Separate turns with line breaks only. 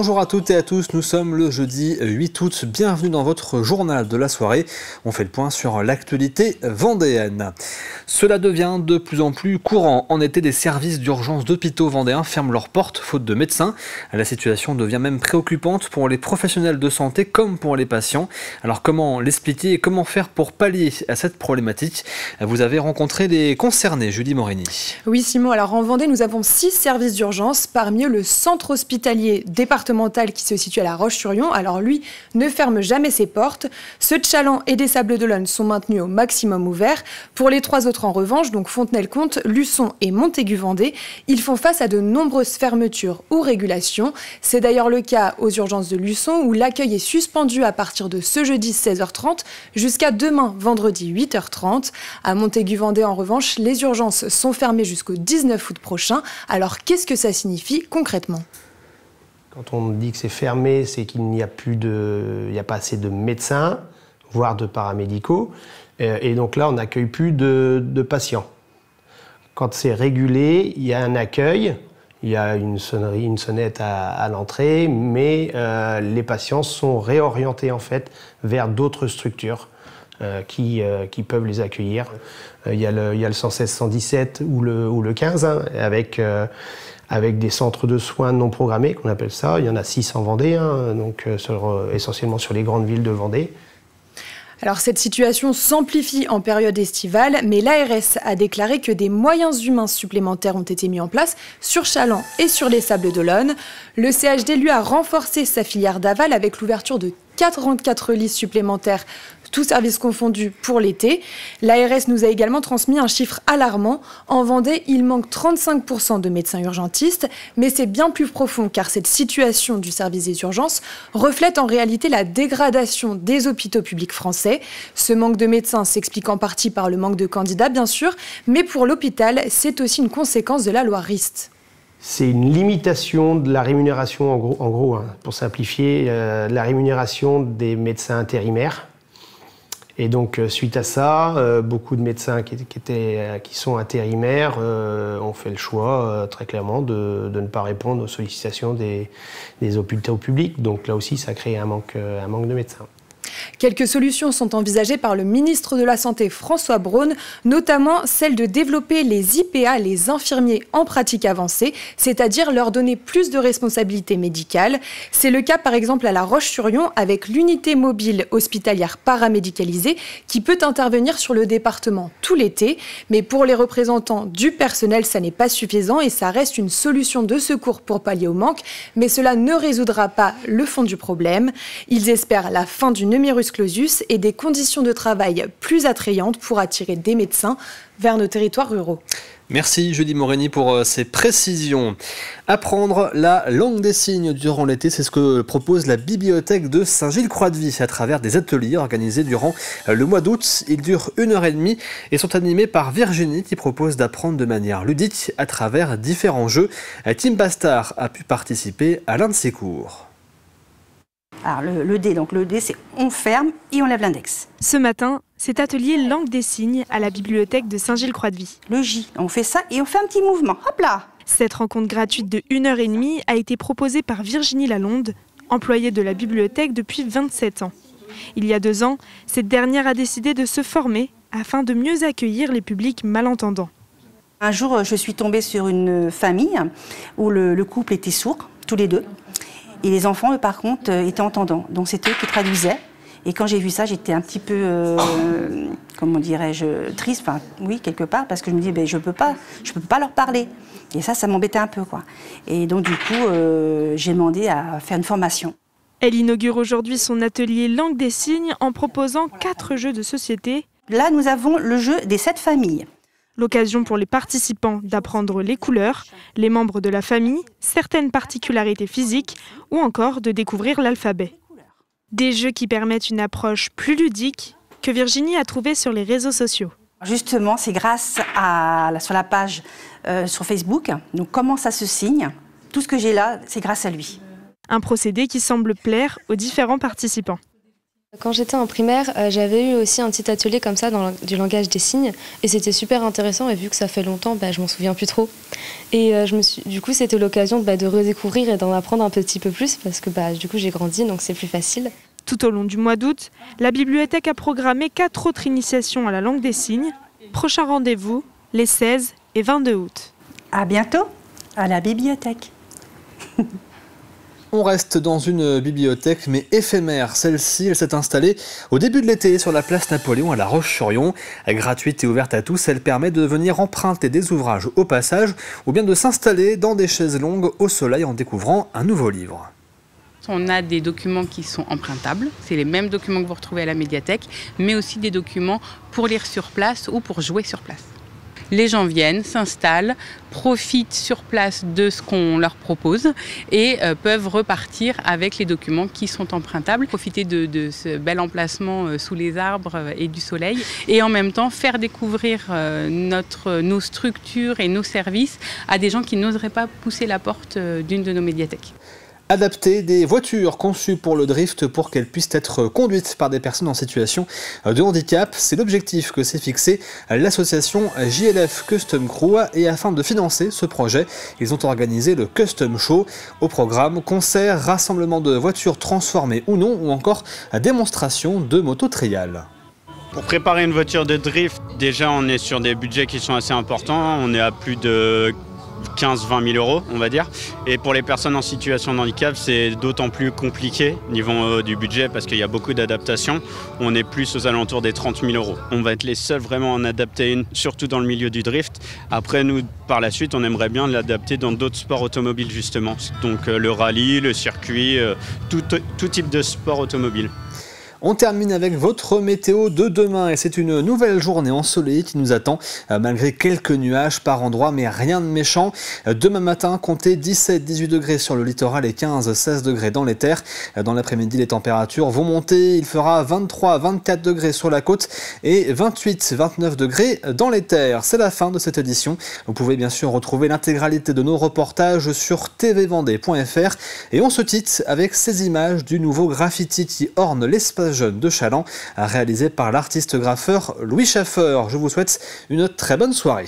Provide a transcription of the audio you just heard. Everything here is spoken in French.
Bonjour à toutes et à tous, nous sommes le jeudi 8 août, bienvenue dans votre journal de la soirée. On fait le point sur l'actualité vendéenne. Cela devient de plus en plus courant. En été, des services d'urgence d'hôpitaux vendéens ferment leurs portes faute de médecins. La situation devient même préoccupante pour les professionnels de santé comme pour les patients. Alors comment l'expliquer et comment faire pour pallier à cette problématique? Vous avez rencontré les concernés, Julie Morini.
Oui Simon, alors en Vendée, nous avons 6 services d'urgence, parmi eux le centre hospitalier départemental qui se situe à La Roche-sur-Yon. Alors lui ne ferme jamais ses portes. Ceux de Chaland et des Sables-d'Olonne sont maintenus au maximum ouverts. Pour les 3 autres en revanche, donc Fontenay-le-Comte, Luçon et Montaigu-Vendée, ils font face à de nombreuses fermetures ou régulations. C'est d'ailleurs le cas aux urgences de Luçon où l'accueil est suspendu à partir de ce jeudi 16h30 jusqu'à demain vendredi 8h30. À Montaigu-Vendée en revanche, les urgences sont fermées jusqu'au 19 août prochain. Alors qu'est-ce que ça signifie concrètement ?
Quand on dit que c'est fermé, c'est qu'il n'y a pas assez de médecins, voire de paramédicaux. Et donc là, on n'accueille plus de patients. Quand c'est régulé, il y a un accueil, il y a une sonnerie, une sonnette à l'entrée, mais les patients sont réorientés en fait vers d'autres structures qui peuvent les accueillir. Il y a le 116 117 ou le 15 hein, avec des centres de soins non programmés, qu'on appelle ça. Il y en a 6 en Vendée, hein, donc essentiellement sur les grandes villes de Vendée.
Alors cette situation s'amplifie en période estivale, mais l'ARS a déclaré que des moyens humains supplémentaires ont été mis en place sur Chaland et sur les Sables-d'Olonne. Le CHD, lui, a renforcé sa filière d'aval avec l'ouverture de 44 lits supplémentaires, tous services confondus pour l'été. L'ARS nous a également transmis un chiffre alarmant. En Vendée, il manque 35% de médecins urgentistes, mais c'est bien plus profond car cette situation du service des urgences reflète en réalité la dégradation des hôpitaux publics français. Ce manque de médecins s'explique en partie par le manque de candidats, bien sûr, mais pour l'hôpital, c'est aussi une conséquence de la loi Rist.
C'est une limitation de la rémunération, en gros hein, pour simplifier, la rémunération des médecins intérimaires. Et donc, suite à ça, beaucoup de médecins qui sont intérimaires ont fait le choix, très clairement, de ne pas répondre aux sollicitations des hôpitaux publics. Donc là aussi, ça crée un manque de médecins.
Quelques solutions sont envisagées par le ministre de la Santé François Braun, notamment celle de développer les IPA, les infirmiers en pratique avancée, c'est-à-dire leur donner plus de responsabilités médicales. C'est le cas par exemple à La Roche-sur-Yon avec l'unité mobile hospitalière paramédicalisée qui peut intervenir sur le département tout l'été. Mais pour les représentants du personnel, ça n'est pas suffisant et ça reste une solution de secours pour pallier au manque, mais cela ne résoudra pas le fond du problème. Ils espèrent la fin du numerus clausus et des conditions de travail plus attrayantes pour attirer des médecins vers nos territoires ruraux.
Merci Julie Morini pour ces précisions. Apprendre la langue des signes durant l'été, c'est ce que propose la bibliothèque de Saint-Gilles-Croix-de-Vie à travers des ateliers organisés durant le mois d'août. Ils durent 1h30 et sont animés par Virginie qui propose d'apprendre de manière ludique à travers différents jeux. Tim Bastard a pu participer à l'un de ces cours.
Alors le dé, c'est on ferme et on lève l'index.
Ce matin, cet atelier langue des signes à la bibliothèque de Saint-Gilles-Croix-de-Vie.
Le J, on fait ça et on fait un petit mouvement, hop là.
Cette rencontre gratuite de 1h30 a été proposée par Virginie Lalonde, employée de la bibliothèque depuis 27 ans. Il y a 2 ans, cette dernière a décidé de se former afin de mieux accueillir les publics malentendants.
Un jour, je suis tombée sur une famille où le couple était sourd, tous les deux. Et les enfants, eux, par contre, étaient entendants. Donc c'est eux qui traduisaient. Et quand j'ai vu ça, j'étais un petit peu, comment dirais-je, triste, enfin oui, quelque part, parce que je me dis, ben, je peux pas leur parler. Et ça m'embêtait un peu, quoi. Et donc du coup, j'ai demandé à faire une formation.
Elle inaugure aujourd'hui son atelier langue des signes en proposant 4 jeux de société.
Là, nous avons le jeu des 7 familles.
L'occasion pour les participants d'apprendre les couleurs, les membres de la famille, certaines particularités physiques ou encore de découvrir l'alphabet. Des jeux qui permettent une approche plus ludique que Virginie a trouvée sur les réseaux sociaux.
Justement, c'est grâce sur la page sur Facebook. Donc comment ça se signe? Tout ce que j'ai là, c'est grâce à lui.
Un procédé qui semble plaire aux différents participants.
Quand j'étais en primaire, j'avais eu aussi un petit atelier comme ça du langage des signes et c'était super intéressant et vu que ça fait longtemps, je m'en souviens plus trop. Et du coup, c'était l'occasion de redécouvrir et d'en apprendre un petit peu plus parce que du coup, j'ai grandi donc c'est plus facile.
Tout au long du mois d'août, la bibliothèque a programmé 4 autres initiations à la langue des signes. Prochain rendez-vous, les 16 et 22 août.
À bientôt à la bibliothèque.
On reste dans une bibliothèque, mais éphémère. Celle-ci, elle s'est installée au début de l'été sur la place Napoléon à La Roche-sur-Yon. Gratuite et ouverte à tous, elle permet de venir emprunter des ouvrages au passage ou bien de s'installer dans des chaises longues au soleil en découvrant un nouveau livre.
On a des documents qui sont empruntables, c'est les mêmes documents que vous retrouvez à la médiathèque, mais aussi des documents pour lire sur place ou pour jouer sur place. Les gens viennent, s'installent, profitent sur place de ce qu'on leur propose et peuvent repartir avec les documents qui sont empruntables. Profiter de ce bel emplacement sous les arbres et du soleil et en même temps faire découvrir nos structures et nos services à des gens qui n'oseraient pas pousser la porte d'une de nos médiathèques.
Adapter des voitures conçues pour le drift pour qu'elles puissent être conduites par des personnes en situation de handicap. C'est l'objectif que s'est fixé l'association JLF Custom Crew et afin de financer ce projet, ils ont organisé le Custom Show. Au programme, concerts, rassemblements de voitures transformées ou non ou encore démonstration de moto-trial.
Pour préparer une voiture de drift, déjà on est sur des budgets qui sont assez importants, on est à plus de 15-20 000 euros, on va dire. Et pour les personnes en situation de handicap, c'est d'autant plus compliqué niveau du budget parce qu'il y a beaucoup d'adaptations. On est plus aux alentours des 30 000 euros. On va être les seuls vraiment à en adapter une, surtout dans le milieu du drift. Après, nous, par la suite, on aimerait bien l'adapter dans d'autres sports automobiles, justement. Donc le rallye, le circuit, tout type de sport automobile.
On termine avec votre météo de demain et c'est une nouvelle journée ensoleillée qui nous attend malgré quelques nuages par endroits mais rien de méchant. Demain matin, comptez 17-18 degrés sur le littoral et 15-16 degrés dans les terres. Dans l'après-midi, les températures vont monter. Il fera 23-24 degrés sur la côte et 28-29 degrés dans les terres. C'est la fin de cette édition. Vous pouvez bien sûr retrouver l'intégralité de nos reportages sur tvvendée.fr et on se quitte avec ces images du nouveau graffiti qui orne l'espace jeune de Chaland, réalisé par l'artiste graffeur Louis Schaffer. Je vous souhaite une très bonne soirée.